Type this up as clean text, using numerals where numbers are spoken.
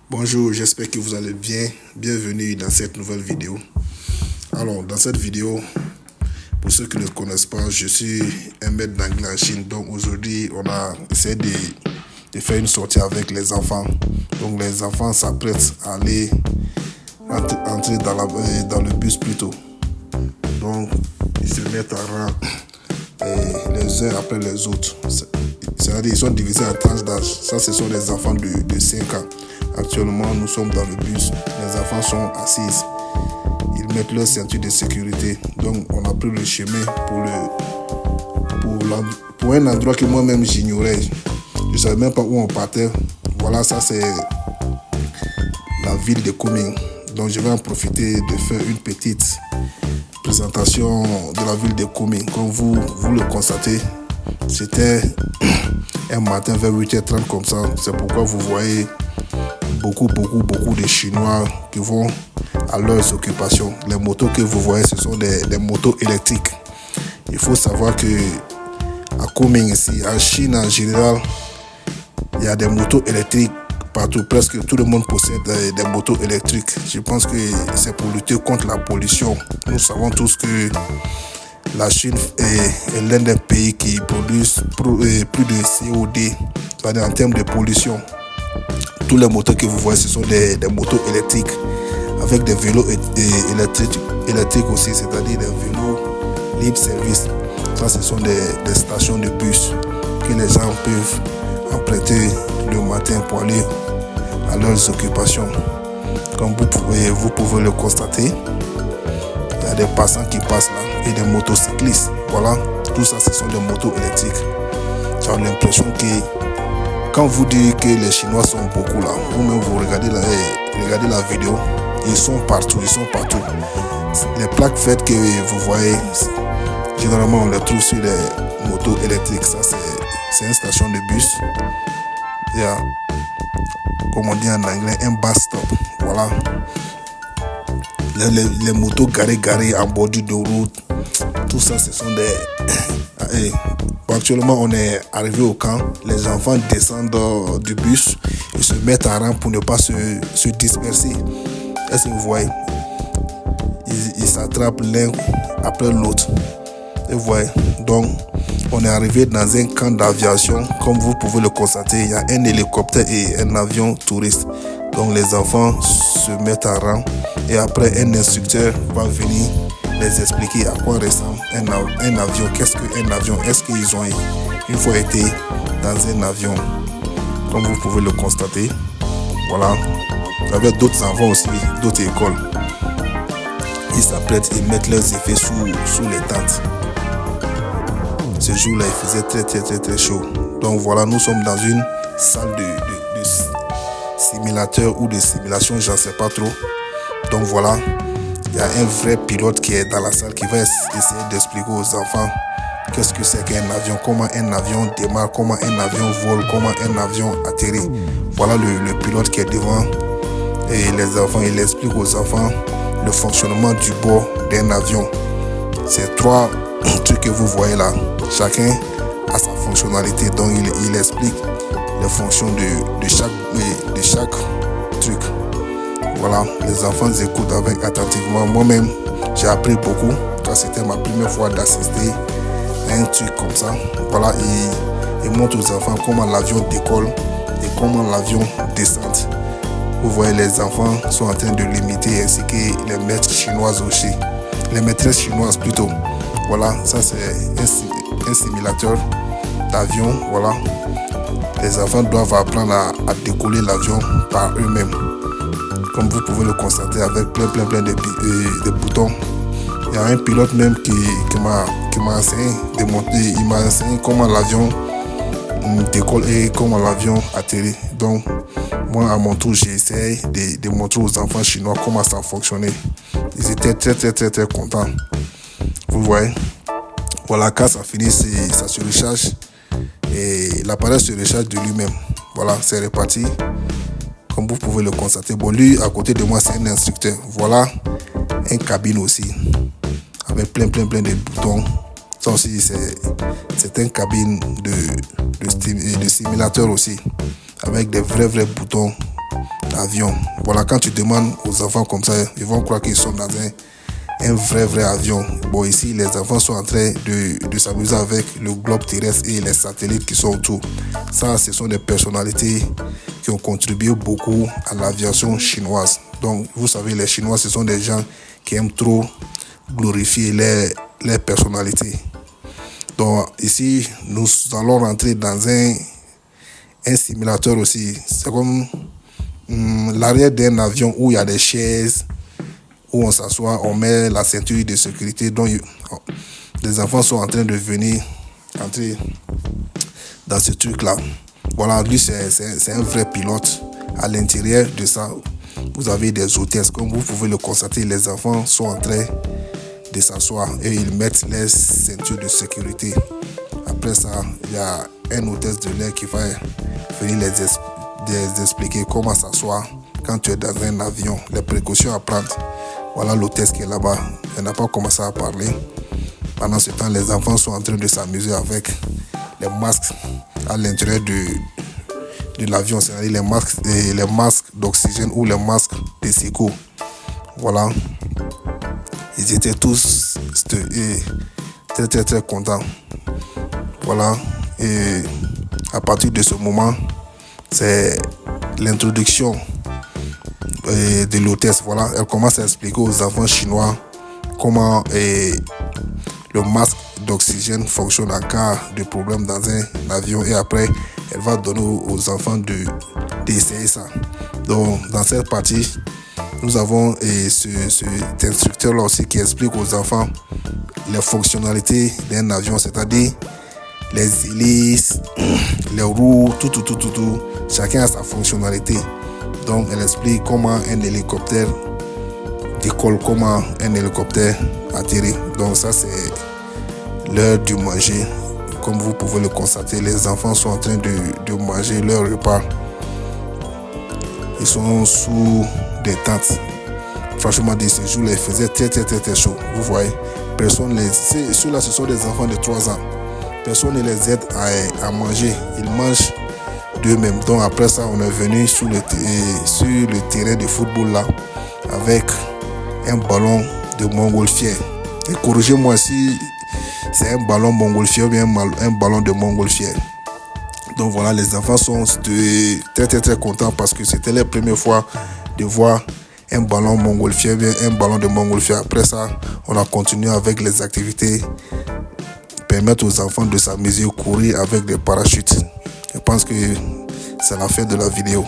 Bonjour, j'espère que vous allez bien. Bienvenue dans cette nouvelle vidéo. Alors, dans cette vidéo, pour ceux qui ne connaissent pas, je suis un maître d'anglais en Chine. Donc aujourd'hui, on a essayé de faire une sortie avec les enfants. Donc les enfants s'apprêtent à aller entrer dans le bus plutôt. Donc, ils se mettent à rang les uns après les autres. C'est-à-dire ils sont divisés en tranches d'âge. Ça, ce sont les enfants de 5 ans. Actuellement, nous sommes dans le bus. Les enfants sont assis. Ils mettent leur ceinture de sécurité. Donc, on a pris le chemin pour un endroit que moi-même j'ignorais. Je ne savais même pas où on partait. Voilà, ça c'est la ville de Kunming. Donc, je vais en profiter de faire une petite présentation de la ville de Kunming. Comme vous le constatez, c'était un matin vers 8h30 comme ça. C'est pourquoi vous voyez beaucoup de Chinois qui vont à leurs occupations. Les motos que vous voyez, ce sont des motos électriques. Il faut savoir que à Kunming ici, en Chine en général, il y a des motos électriques partout. Presque tout le monde possède des motos électriques. Je pense que c'est pour lutter contre la pollution. Nous savons tous que la Chine est l'un des pays qui produit plus de CO2, c'est-à-dire en termes de pollution. Tous les moteurs que vous voyez, ce sont des motos électriques avec des vélos électriques aussi, c'est-à-dire des vélos libre service. Ça, ce sont des stations de bus que les gens peuvent emprunter le matin pour aller à leurs occupations. Comme vous pouvez le constater, il y a des passants qui passent là et des motocyclistes. Voilà, tout ça, ce sont des motos électriques. J'ai l'impression que quand vous dites que les Chinois sont beaucoup là, vous-même vous regardez la vidéo, ils sont partout. Les plaques faites que vous voyez, généralement on les trouve sur les motos électriques. Ça c'est une station de bus. Il y a, comme on dit en anglais, un bus stop. Voilà. Les motos garées en bordure de route. Tout ça, ce sont des... Actuellement, on est arrivé au camp. Les enfants descendent du bus. Ils se mettent en rang pour ne pas se disperser. Est-ce que vous voyez? Ils s'attrapent l'un après l'autre. Et vous voyez? Donc, on est arrivé dans un camp d'aviation. Comme vous pouvez le constater, il y a un hélicoptère et un avion touriste. Donc, les enfants se mettent en rang. Et après, un instructeur va venir les expliquer à quoi ressemble un avion. Qu'est-ce qu'un avion? Est-ce qu'ils ont une fois été dans un avion? Comme vous pouvez le constater. Voilà. Avec d'autres enfants aussi, d'autres écoles. Ils s'apprêtent et mettent leurs effets sous les tentes. Ce jour-là, il faisait très chaud. Donc voilà, nous sommes dans une salle de simulateur ou de simulation, j'en sais pas trop. Donc voilà. Il y a un vrai pilote qui est dans la salle qui va essayer d'expliquer aux enfants qu'est-ce que c'est qu'un avion, comment un avion démarre, comment un avion vole, comment un avion atterrit. Voilà le pilote qui est devant et les enfants, il explique aux enfants le fonctionnement du bord d'un avion. Ces 3 trucs que vous voyez là, chacun a sa fonctionnalité, donc il explique les fonctions de chaque truc. Voilà, les enfants écoutent avec attentivement. Moi-même, j'ai appris beaucoup quand c'était ma première fois d'assister à un truc comme ça. Voilà, il montre aux enfants comment l'avion décolle et comment l'avion descend. Vous voyez, les enfants sont en train de l'imiter ainsi que les maîtres chinoises aussi. Les maîtresses chinoises plutôt. Voilà, ça c'est un simulateur d'avion. Voilà, les enfants doivent apprendre à décoller l'avion par eux-mêmes. Comme vous pouvez le constater avec plein de boutons. Il y a un pilote même qui m'a enseigné de monter. Il m'a enseigné comment l'avion décolle et comment l'avion atterrit. Donc, moi à mon tour, j'ai essayé de montrer aux enfants chinois comment ça fonctionnait. Ils étaient très contents. Vous voyez? Voilà, quand ça finit, ça se recharge. Et l'appareil se recharge de lui-même. Voilà, c'est reparti. Comme vous pouvez le constater. Bon, lui, à côté de moi, c'est un instructeur. Voilà, une cabine aussi. Avec plein de boutons. Ça aussi, c'est une cabine de simulateur aussi. Avec des vrais boutons avion. Voilà, quand tu demandes aux enfants comme ça, ils vont croire qu'ils sont dans un vrai avion. Bon, ici, les enfants sont en train de s'amuser avec le globe terrestre et les satellites qui sont autour. Ça, ce sont des personnalités qui ont contribué beaucoup à l'aviation chinoise. Donc, vous savez, les Chinois, ce sont des gens qui aiment trop glorifier les personnalités. Donc, ici, nous allons rentrer dans un simulateur aussi. C'est comme l'arrière d'un avion où il y a des chaises, où on s'assoit, on met la ceinture de sécurité. Donc, les enfants sont en train de venir entrer dans ce truc-là. Voilà, lui, c'est un vrai pilote. À l'intérieur de ça, vous avez des hôtesses. Comme vous pouvez le constater, les enfants sont en train de s'asseoir et ils mettent les ceintures de sécurité. Après ça, il y a un hôtesse de l'air qui va venir les expliquer comment s'asseoir quand tu es dans un avion, les précautions à prendre. Voilà l'hôtesse qui est là-bas. Elle n'a pas commencé à parler. Pendant ce temps, les enfants sont en train de s'amuser avec les masques à l'intérieur de l'avion, c'est-à-dire les masques d'oxygène ou les masques de secours. Voilà. Ils étaient tous très contents. Voilà. Et à partir de ce moment, c'est l'introduction de l'hôtesse. Voilà. Elle commence à expliquer aux enfants chinois comment le masque d'oxygène fonctionne en cas de problème dans un avion. Et après, elle va donner aux enfants d'essayer ça. Donc, dans cette partie, nous avons cet instructeur-là aussi qui explique aux enfants les fonctionnalités d'un avion, c'est-à-dire les hélices, les roues, tout. Chacun a sa fonctionnalité. Donc, elle explique comment un hélicoptère décolle, comment un hélicoptère atterrit. Donc, ça, c'est l'heure du manger. Comme vous pouvez le constater, les enfants sont en train de manger leur repas. Ils sont sous des tentes. Franchement, de ce jour, il faisait très chaud. Vous voyez, ceux-là, ce sont des enfants de 3 ans. Personne ne les aide à manger. Ils mangent d'eux-mêmes. Donc après ça, on est venu sur le terrain de football là, avec un ballon de montgolfière. Et corrigez-moi si c'est un ballon montgolfière ou bien un ballon de montgolfière. Donc voilà, les enfants sont très contents parce que c'était la première fois de voir un ballon montgolfière, bien un ballon de montgolfière. Après ça, on a continué avec les activités, permettre aux enfants de s'amuser, courir avec des parachutes. Je pense que c'est la fin de la vidéo.